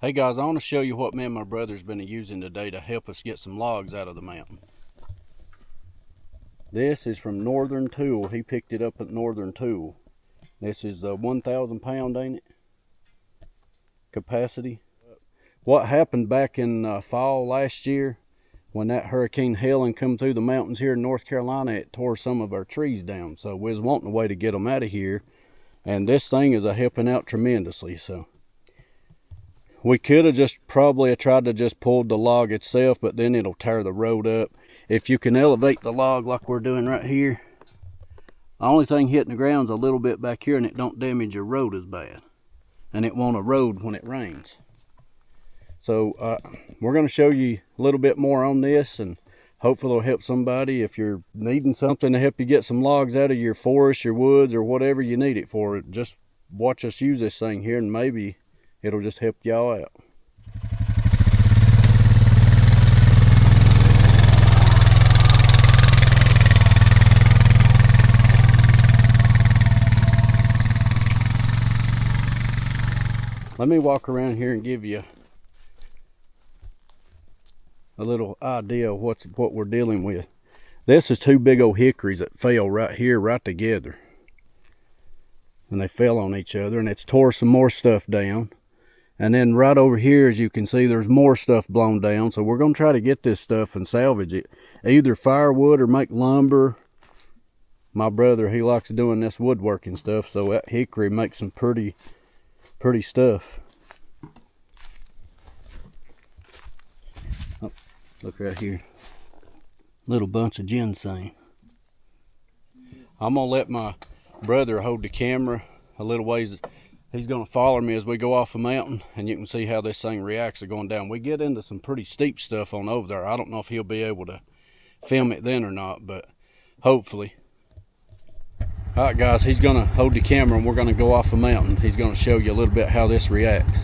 Hey guys, I want to show you what me and my brother's been using today to help us get some logs out of the mountain. This is from Northen Tool. He picked it up at Northen Tool. This is 1,000 pound, ain't it? Capacity. What happened back in fall last year when that Hurricane Helen come through the mountains here in North Carolina, it tore some of our trees down. So we was wanting a way to get them out of here. And this thing is helping out tremendously. So we could have just probably tried to just pull the log itself, but then it'll tear the road up. If you can elevate the log like we're doing right here, the only thing hitting the ground is a little bit back here, and it don't damage your road as bad. And it won't erode when it rains. So we're going to show you a little bit more on this, and hopefully it'll help somebody. If you're needing something to help you get some logs out of your forest, your woods, or whatever you need it for, just watch us use this thing here, and maybe it'll just help y'all out. Let me walk around here and give you a little idea of what we're dealing with. This is two big old hickories that fell right here, right together. And they fell on each other, and it's tore some more stuff down. And then right over here, as you can see, there's more stuff blown down. So we're going to try to get this stuff and salvage it. Either firewood or make lumber. My brother, he likes doing this woodworking stuff. So that hickory makes some pretty stuff. Oh, look right here. Little bunch of ginseng. I'm going to let my brother hold the camera a little ways. He's going to follow me as we go off the mountain, and you can see how this thing reacts going down. We get into some pretty steep stuff on over there. I don't know if he'll be able to film it then or not, but hopefully. All right, guys, he's going to hold the camera, and we're going to go off the mountain. He's going to show you a little bit how this reacts.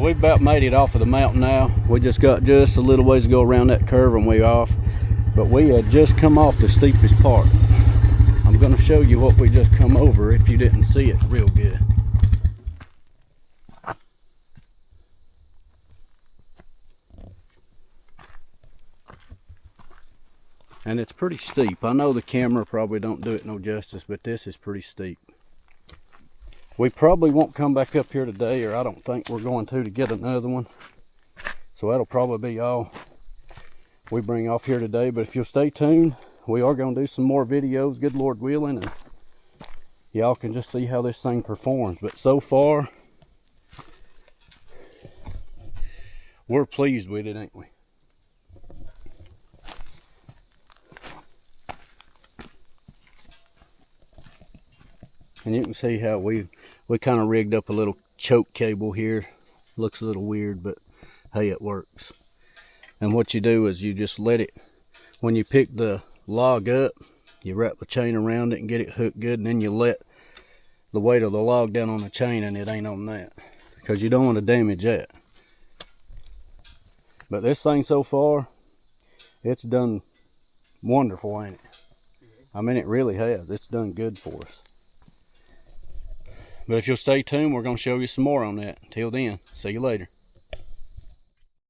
we've about made it off of the mountain now. We just got just a little ways to go around that curve and we're off. But we had just come off the steepest part. I'm going to show you what we just come over if you didn't see it real good. And it's pretty steep. I know the camera probably don't do it no justice, but this is pretty steep. We probably won't come back up here today, or I don't think we're going to get another one. So that'll probably be all we bring off here today. But if you'll stay tuned, we are going to do some more videos, good Lord willing, and y'all can just see how this thing performs. But so far, we're pleased with it, ain't we? And you can see how we kind of rigged up a little choke cable here. Looks a little weird, but hey, it works. And what you do is you just let it, when you pick the log up, you wrap the chain around it and get it hooked good, and then you let the weight of the log down on the chain, and it ain't on that, because you don't want to damage that. But this thing so far, it's done wonderful, ain't it? I mean, it really has. It's done good for us. But if you'll stay tuned, we're going to show you some more on that. Till then, see you later.